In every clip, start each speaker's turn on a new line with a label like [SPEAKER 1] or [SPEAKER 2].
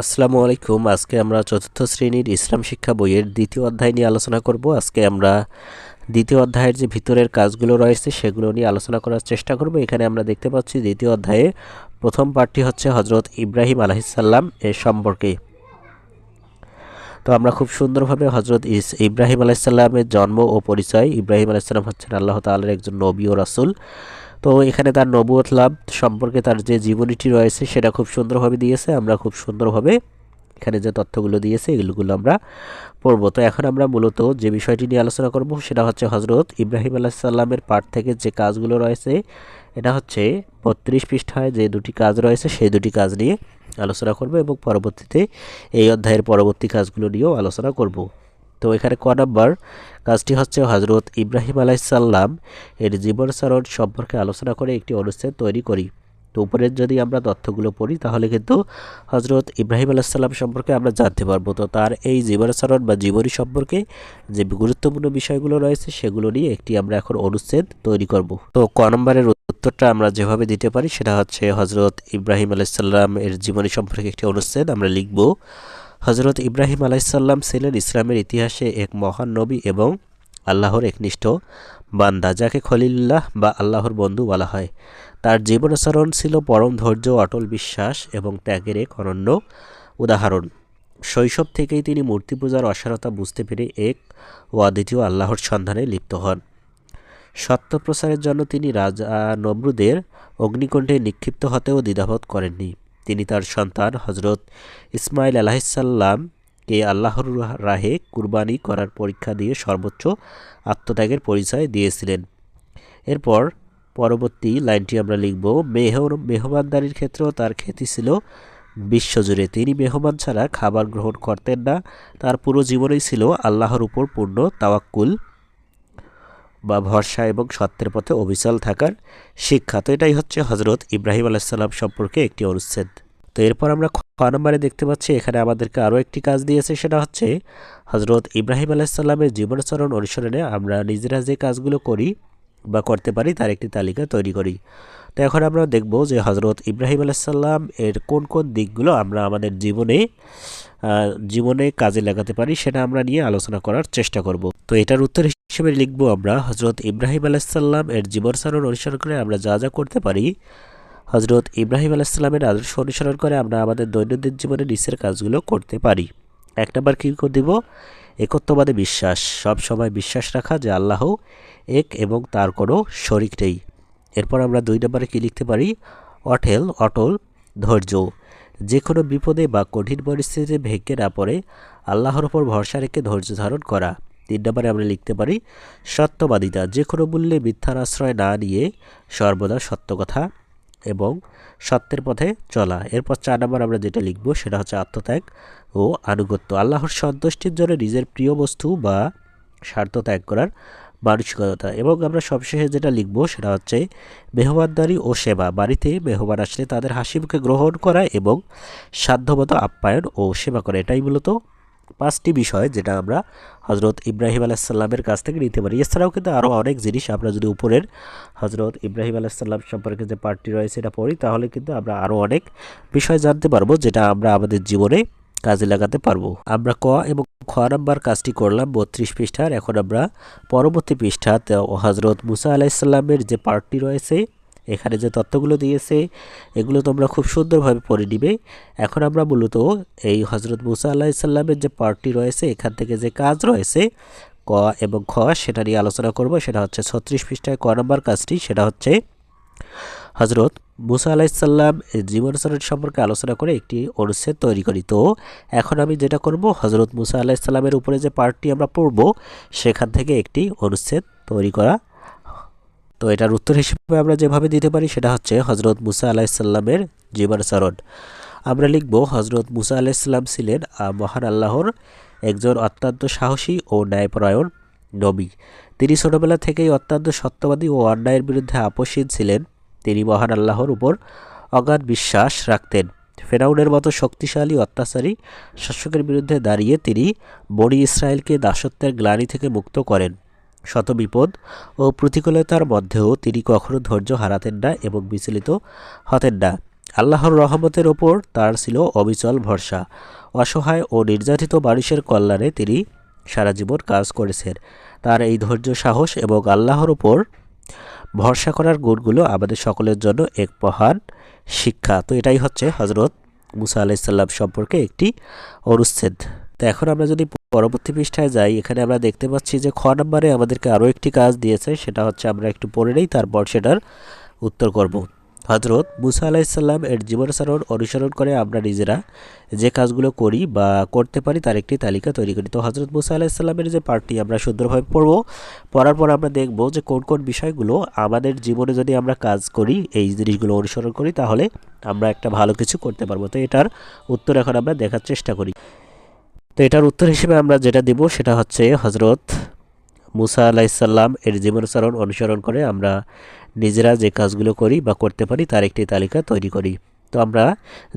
[SPEAKER 1] আসসালামু আলাইকুম। আজকে আমরা চতুর্থ শ্রেণীর ইসলাম শিক্ষা বইয়ের দ্বিতীয় অধ্যায় নিয়ে আলোচনা করব। আজকে আমরা দ্বিতীয় অধ্যায়ের যে ভিতরের কাজগুলো রয়েছে সেগুলো নিয়ে আলোচনা করার চেষ্টা করব। এখানে আমরা দেখতে পাচ্ছি দ্বিতীয় অধ্যায়ে প্রথম পাঠটি হচ্ছে হজরত ইব্রাহিম আলাইহিসসালাম এর সম্পর্কে। তো আমরা খুব সুন্দরভাবে হজরত ইব্রাহিম আলাইহিসসালামের জন্ম ও পরিচয়। ইব্রাহিম আলাইহিসসালাম হচ্ছেন আল্লাহ তাআলার একজন নবী ও রাসূল। তো এখানে তার নবুয়ত লাভ সম্পর্কে তার যে জীবনীটি রয়েছে সেটা খুব সুন্দরভাবে দিয়েছে। আমরা খুব সুন্দরভাবে এখানে যে তথ্যগুলো দিয়েছে এগুলো আমরা পড়ব। তো এখন আমরা মূলত যে বিষয়টি নিয়ে আলোচনা করব সেটা হচ্ছে হজরত ইব্রাহিম আলাইহিসসালামের পাঠ থেকে যে কাজগুলো রয়েছে, এটা হচ্ছে 32 পৃষ্ঠায় যে দুটি কাজ রয়েছে সেই দুটি কাজ নিয়ে আলোচনা করব এবং পরবর্তীতে এই অধ্যায়ের পরবর্তী কাজগুলো নিয়েও আলোচনা করব। তো এখানে ক নম্বর কাজটি হচ্ছে হজরত ইব্রাহিম আলাইহিসসালাম এর জীবনচরণ সম্পর্কে আলোচনা করে একটি অনুচ্ছেদ তৈরি করি। তো উপরের যদি আমরা তথ্যগুলো পড়ি তাহলে কিন্তু হজরত ইব্রাহিম আলাইহিসসালাম সম্পর্কে আমরা জানতে পারবো। তো তার এই জীবনাচরণ বা জীবনী সম্পর্কে যে গুরুত্বপূর্ণ বিষয়গুলো রয়েছে সেগুলো নিয়ে একটি আমরা এখন অনুচ্ছেদ তৈরি করব। তো ক নম্বরের উত্তরটা আমরা যেভাবে দিতে পারি সেটা হচ্ছে হজরত ইব্রাহিম আলাইহিসসালাম এর জীবনী সম্পর্কে একটি অনুচ্ছেদ আমরা লিখব। হজরত ইব্রাহিম আলাইহিসসালাম ছিলেন ইসলামের ইতিহাসে এক মহান নবী এবং আল্লাহর একনিষ্ঠ বান্দা, যাকে খলিলুল্লাহ বা আল্লাহর বন্ধু বলা হয়। তার জীবনাচরণ ছিল পরম ধৈর্য, অটল বিশ্বাস এবং ত্যাগের এক অনন্য উদাহরণ। শৈশব থেকেই তিনি মূর্তি পূজার অসারতা বুঝতে পেরে এক ও অদ্বিতীয় আল্লাহর সন্ধানে লিপ্ত হন। সত্য প্রচারের জন্য তিনি রাজা নমরুদের অগ্নিকুণ্ডে নিক্ষিপ্ত হতেও দ্বিধাবোধ করেননি। তিনি তার সন্তান হজরত ইসমাইল আলাইহিসসালামকে আল্লাহর রাহে কুরবানি করার পরীক্ষা দিয়ে সর্বোচ্চ আত্মত্যাগের পরিচয় দিয়েছিলেন। এরপর পরবর্তী লাইনটি আমরা লিখব। মেহমানদারির ক্ষেত্রেও তার খ্যাতি ছিল বিশ্বজুড়ে। তিনি মেহমান ছাড়া খাবার গ্রহণ করতেন না। তার পুরো জীবনই ছিল আল্লাহর উপর পূর্ণ তাওয়াক্কুল বা ভরসা এবং সত্যের পথে অবিচল থাকার শিক্ষা। তো এটাই হচ্ছে হজরত ইব্রাহিম আলাইহিসসালাম সম্পর্কে একটি অনুচ্ছেদ। তো এরপর আমরা খ নম্বরে দেখতে পাচ্ছি এখানে আমাদেরকে আরও একটি কাজ দিয়েছে, সেটা হচ্ছে হজরত ইব্রাহিম আলাইহিসসালামের জীবনাচরণ অনুসরণে আমরা নিজেরা যে কাজগুলো করি বা করতে পারি তার একটি তালিকা তৈরি করি। তো এখন আমরা দেখব যে হজরত ইব্রাহিম আলাইহিসসালাম এর কোন কোন দিকগুলো আমরা আমাদের জীবনে কাজে লাগাতে পারি সেটা আমরা নিয়ে আলোচনা করার চেষ্টা করব। তো এটার উত্তর হিসেবে লিখব আমরা হজরত ইব্রাহিম আলাইহিসসালাম এর জীবনাচরণ অনুসরণ করে আমরা যা যা করতে পারি। হজরত ইব্রাহিম আলাইহিসসালামের আদর্শ অনুসরণ করে আমরা আমাদের দৈনন্দিন জীবনে নিচের কাজগুলো করতে পারি। এক নম্বর কী করে দিব? একত্ববাদে বিশ্বাস, সব সময় বিশ্বাস রাখা যে আল্লাহ এক এবং তার কোনো শরিক নেই। এরপর আমরা 2 নম্বরে কী লিখতে পারি? অটল ধৈর্য, যে কোনো বিপদে বা কঠিন পরিস্থিতিতে ভেঙে না পড়ে আল্লাহর ওপর ভরসা রেখে ধৈর্য ধারণ করা। 3 নম্বরে আমরা লিখতে পারি সত্যবাদিতা, যে কোনো মূল্যে মিথ্যার আশ্রয় না নিয়ে সর্বদা সত্য কথা এবং সত্যের পথে চলা। এরপর 4 নম্বর আমরা যেটা লিখব সেটা হচ্ছে আত্মত্যাগ ও আনুগত্য, আল্লাহর সন্তুষ্টির জন্য নিজের প্রিয় বস্তু বা স্বার্থ ত্যাগ করার মানসিকতা। এবং আমরা সবশেষে যেটা লিখব সেটা হচ্ছে মেহমানদারি ও সেবা, বাড়িতে মেহমান আসলে তাদের হাসি মুখে গ্রহণ করা এবং সাধ্যমতো আপ্যায়ন ও সেবা করা। এটাই মূলত 5টি বিষয় যেটা আমরা হজরত ইব্রাহিম আলাইহিসসালামের কাছ থেকে নিতে পারি। এছাড়াও কিন্তু আরও অনেক জিনিস আমরা যদি উপরের হজরত ইব্রাহিম আলাইহিসসালাম সম্পর্কে যে পার্টটি রয়েছে এটা পড়ি তাহলে কিন্তু আমরা আরও অনেক বিষয় জানতে পারবো যেটা আমরা আমাদের জীবনে কাজে লাগাতে পারবো। আমরা ক এবং খ নাম্বার কাজটি করলাম 32 পৃষ্ঠার। এখন আমরা পরবর্তী পৃষ্ঠাতে হজরত মুসা আলাইহিসসালামের যে পার্টটি রয়েছে এখানে যে তথ্যগুলো দিয়েছে এগুলো তোমরা খুব সুন্দরভাবে পড়ে নিবে। এখন আমরা মূলত এই হজরত মুসা আলাইহিসসালামের যে পার্টটি রয়েছে এখান থেকে যে কাজ রয়েছে ক এবং খ সেটা নিয়ে আলোচনা করব। সেটা হচ্ছে 36 পৃষ্ঠায় ক নম্বর কাজটি, সেটা হচ্ছে হজরত মুসা আলাইহিসসালাম জীবনাচরণ সম্পর্কে আলোচনা করে একটি অনুচ্ছেদ তৈরি করি। তো এখন আমি যেটা করব হজরত মুসা আলাইহিসসালামের উপরে যে পার্টটি আমরা পড়ব সেখান থেকে একটি অনুচ্ছেদ তৈরি করা। তো এটার উত্তর হিসেবে আমরা যেভাবে দিতে পারি সেটা হচ্ছে হজরত মুসা আলাইহিসসালামের জীবনাচরণ। আমরা লিখব হজরত মুসা আলাইহিসসালাম ছিলেন মহান আল্লাহর একজন অত্যন্ত সাহসী ও ন্যায়পরায়ণ নবী। তিনি ছোটবেলা থেকেই অত্যন্ত সত্যবাদী ও অন্যায়ের বিরুদ্ধে আপোষহীন ছিলেন। তিনি মহান আল্লাহর উপর অগাধ বিশ্বাস রাখতেন। ফেরাউনের মতো শক্তিশালী অত্যাচারী শাসকের বিরুদ্ধে দাঁড়িয়ে তিনি বনি ইসরায়েলকে দাসত্বের গ্লানি থেকে মুক্ত করেন। শত বিপদ ও প্রতিকূলতার মধ্যেও তিনি কখনো ধৈর্য হারাতেন না এবং বিচলিত হতেন না। আল্লাহর রহমতের ওপর তার ছিল অবিচল ভরসা। অসহায় ও নির্যাতিত মানুষের কল্যাণে তিনি সারা জীবন কাজ করেছেন। তার এই ধৈর্য, সাহস এবং আল্লাহর ওপর ভরসা করার গুণগুলো আমাদের সকলের জন্য এক মহান শিক্ষা। তো এটাই হচ্ছে হজরত মুসা আলাইহিস সালাম সম্পর্কে একটি অনুচ্ছেদ। তো এখন আমরা যদি পরবর্তী পৃষ্ঠায় যাই, এখানে আমরা দেখতে পাচ্ছি যে খ নম্বরে আমাদেরকে আরও একটি কাজ দিয়েছে, সেটা হচ্ছে আমরা একটু পড়ে নেই, তারপর সেটার উত্তর করব। হজরত মুসা আলাইহিস সালাম এর জীবনাচরণ অনুসরণ করে আমরা নিজেরা যে কাজগুলো করি বা করতে পারি তার একটি তালিকা তৈরি করি। তো হজরত মুসা আলাইহিস সালামের যে পার্টটি আমরা সুন্দরভাবে পড়ব, পড়ার পর আমরা দেখব যে কোন কোন বিষয়গুলো আমাদের জীবনে যদি আমরা কাজ করি, এই জিনিসগুলো অনুসরণ করি, তাহলে আমরা একটা ভালো কিছু করতে পারবো। তো এটার উত্তর এখন আমরা দেখার চেষ্টা করি। তো এটার উত্তর হিসেবে আমরা যেটা দিব সেটা হচ্ছে হজরত মুসা আলাইহিস সালাম এর জীবনাচরণ অনুসরণ করে আমরা নিজেরা যে কাজগুলো করি বা করতে পারি তার একটি তালিকা তৈরি করি। তো আমরা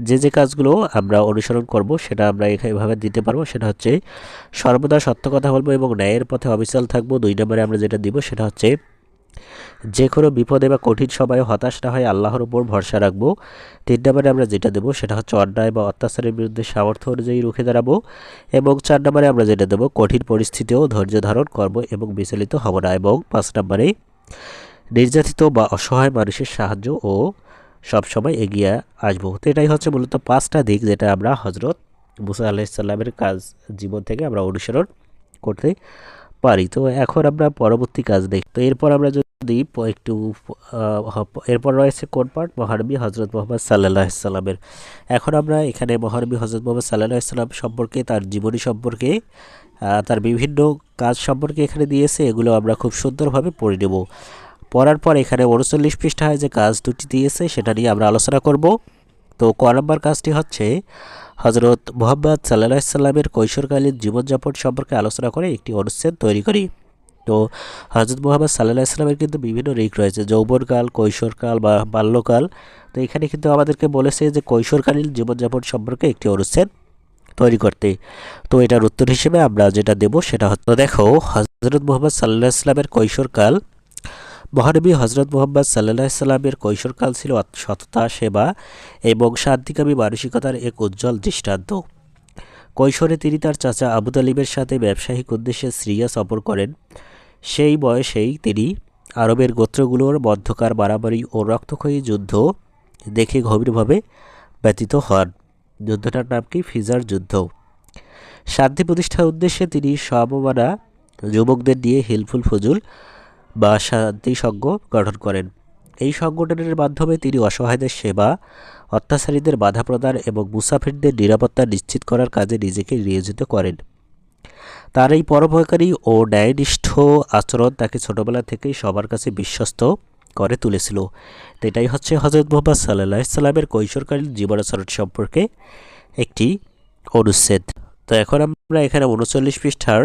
[SPEAKER 1] যে কাজগুলো আমরা অনুসরণ করব সেটা আমরা এভাবে দিতে পারবো। সেটা হচ্ছে সর্বদা সত্য কথা বলবো এবং ন্যায়ের পথে অবিচল থাকবো। 2 নম্বরে আমরা যেটা দিব সেটা হচ্ছে যে কোনো বিপদে বা কঠিন সময়ে হতাশ না হয়ে আল্লাহর উপর ভরসা রাখবো। 3 নম্বরে আমরা যেটা দেবো সেটা হচ্ছে অন্যায় বা অত্যাচারের বিরুদ্ধে সামর্থ্য অনুযায়ী রুখে দাঁড়াবো। এবং 4 নম্বরে আমরা যেটা দেবো কঠিন পরিস্থিতিও ধৈর্য ধারণ করব এবং বিচলিত হব না। এবং 5 নম্বরে নির্যাতিত বা অসহায় মানুষের সাহায্য ও সবসময় এগিয়ে আসবো। তো এটাই হচ্ছে মূলত 5টা দিক যেটা আমরা হজরত মুসা আলাইহিস সালামের কাজ জীবন থেকে আমরা অনুসরণ করতে পারি। তো এখন আমরা পরবর্তী কাজ দেখি। তো এরপর আমরা যদি একটু এরপর রয়েছে কোন পার্ট, মহানবী হজরত মুহাম্মদ সাল্লাল্লাহু আলাইহি সাল্লামের। এখন আমরা এখানে মহানবী হজরত মুহাম্মদ সাল্লাল্লাহু আলাইহি সাল্লাম সম্পর্কে, তার জীবনী সম্পর্কে, তার বিভিন্ন কাজ সম্পর্কে এখানে দিয়েছে, এগুলো আমরা খুব সুন্দরভাবে পড়ে নেব। পড়ার পর এখানে 39 পৃষ্ঠায় যে কাজ দুটি দিয়েছে সেটা নিয়ে আমরা আলোচনা করব। তো ক নম্বর কাজটি হচ্ছে হজরত মুহাম্মদ সাল্লাল্লাহু আলাইহি সাল্লামের কৈশোরকালীন জীবনযাপন সম্পর্কে আলোচনা করে একটি অনুচ্ছেদ তৈরি করি। তো হজরত মুহাম্মদ সাল্লাল্লাহু আলাইহি সাল্লামের কিন্তু বিভিন্ন দিক রয়েছে, যৌবনকাল, কৈশোরকাল বা বাল্যকাল। তো এখানে কিন্তু আমাদেরকে বলেছে যে কৈশোরকালীন জীবনযাপন সম্পর্কে একটি অনুচ্ছেদ তৈরি করতে। তো এটার উত্তর হিসেবে আমরা যেটা দেব সেটা হচ্ছে, দেখো হজরত মুহাম্মদ সাল্লাল্লাহু আলাইহি সাল্লামের কৈশোরকাল, মহানবী হজরত মুহাম্মদ সাল্লাল্লাহু আলাইহি সাল্লামের কৈশোরকাল ছিল সততা, সেবা এবং শান্তিকামী মানসিকতার এক উজ্জ্বল দৃষ্টান্ত। কৈশোরে তিনি তার চাচা আবু তালিবের সাথে ব্যবসায়িক উদ্দেশ্যে সিরিয়া সফর করেন। সেই বয়সেই তিনি আরবের গোত্রগুলোর মধ্যকার মারামারি ও রক্তক্ষয়ী যুদ্ধ দেখে গভীরভাবে ব্যথিত হন। যুদ্ধটার নাম কি? ফিজার যুদ্ধ। শান্তি প্রতিষ্ঠার উদ্দেশ্যে তিনি সমমানা যুবকদের নিয়ে হিলফুল ফুজুল বা শান্তি সংঘ গঠন করেন। এই সংগঠনের মাধ্যমে তিনি অসহায়দের সেবা, অত্যাচারীদের বাধা প্রদান এবং মুসাফিরদের নিরাপত্তা নিশ্চিত করার কাজে নিজেকে নিয়োজিত করেন। তার এই পরোপকারী ও ন্যায়নিষ্ঠ আচরণ তাকে ছোটবেলা থেকেই সবার কাছে বিশ্বস্ত করে তুলেছিল। তো এটাই হচ্ছে হজরত মুহাম্মদ সাল্লাল্লাহু আলাইহি সাল্লামের কৈশোরকালীন জীবনাচরণ সম্পর্কে একটি অনুচ্ছেদ। তো এখন আমরা এখানে 39 পৃষ্ঠার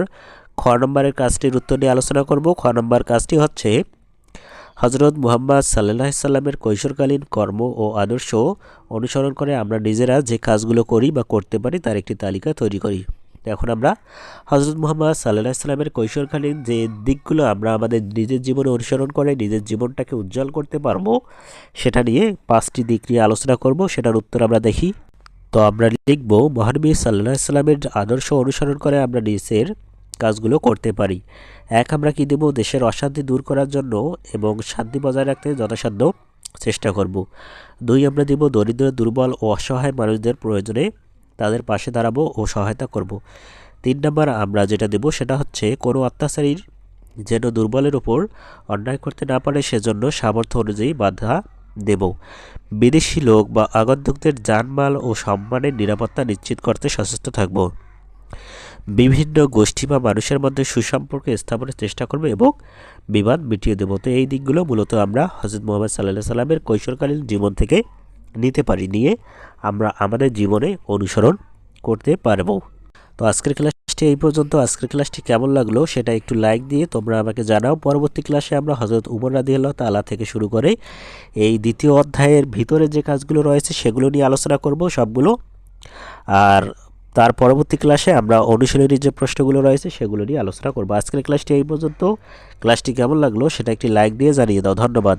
[SPEAKER 1] খ নম্বরের কাজটির উত্তর নিয়ে আলোচনা করব। খ নম্বর কাজটি হচ্ছে হজরত মুহাম্মদ সাল্লাল্লাহু আলাইহি সাল্লামের কৈশোরকালীন কর্ম ও আদর্শ অনুসরণ করে আমরা নিজেরা যে কাজগুলো করি বা করতে পারি তার একটি তালিকা তৈরি করি। তো এখন আমরা হজরত মুহাম্মদ সাল্লাল্লাহু আলাইহি সাল্লামের কৈশোরকালীন যে দিকগুলো আমরা আমাদের নিজের জীবনে অনুসরণ করে নিজের জীবনটাকে উজ্জ্বল করতে পারবো সেটা নিয়ে 5টি দিক নিয়ে আলোচনা করব। সেটার উত্তর আমরা দেখি। তো আমরা লিখব, মহানবী সাল্লাল্লাহু আলাইহি সাল্লামের আদর্শ অনুসরণ করে আমরা নিজের কাজগুলো করতে পারি। 1, আমরা কি দেব? দেশের অশান্তি দূর করার জন্য এবং শান্তি বজায় রাখতে যথাসাধ্য চেষ্টা করব। 2, আমরা দেব দরিদ্র, দুর্বল ও অসহায় মানুষদের প্রয়োজনে তাদের পাশে দাঁড়াবো ও সহায়তা করব। 3 নম্বর আমরা যেটা দেব সেটা হচ্ছে কোনো অত্যাচারীর যেন দুর্বলের ওপর অন্যায় করতে না পারে সেজন্য সামর্থ্য অনুযায়ী বাধা দেব। বিদেশি লোক বা আগন্তুকদের জানমাল ও সম্মানের নিরাপত্তা নিশ্চিত করতে সচেষ্ট থাকব। বিভিন্ন গোষ্ঠী বা মানুষের মধ্যে সুসম্পর্ক স্থাপনের চেষ্টা করব এবং বিবাদ মিটিয়ে দেব। তো এই দিকগুলো মূলত আমরা হজরত মুহাম্মদ সাল্লাল্লাহু আলাইহি সাল্লামের কৈশোরকালীন জীবন থেকে নিতে পারি, নিয়ে আমরা আমাদের জীবনে অনুসরণ করতে পারবো। তো আজকের ক্লাসটি এই পর্যন্ত। আজকের ক্লাসটি কেমন লাগলো সেটা একটু লাইক দিয়ে তোমরা আমাকে জানাও। পরবর্তী ক্লাসে আমরা হজরত উমর রাদিয়াল্লাহু তাআলা থেকে শুরু করে এই দ্বিতীয় অধ্যায়ের ভিতরে যে কাজগুলো রয়েছে সেগুলো নিয়ে আলোচনা করব সবগুলো। আর তার পরবর্তী ক্লাসে আমরা অনুশীলনীর যে প্রশ্নগুলো রয়েছে সেগুলো নিয়ে আলোচনা করব। আজকের ক্লাসটি এই পর্যন্ত। ক্লাসটি কেমন লাগলো সেটা একটি লাইক দিয়ে জানিয়ে দাও। ধন্যবাদ।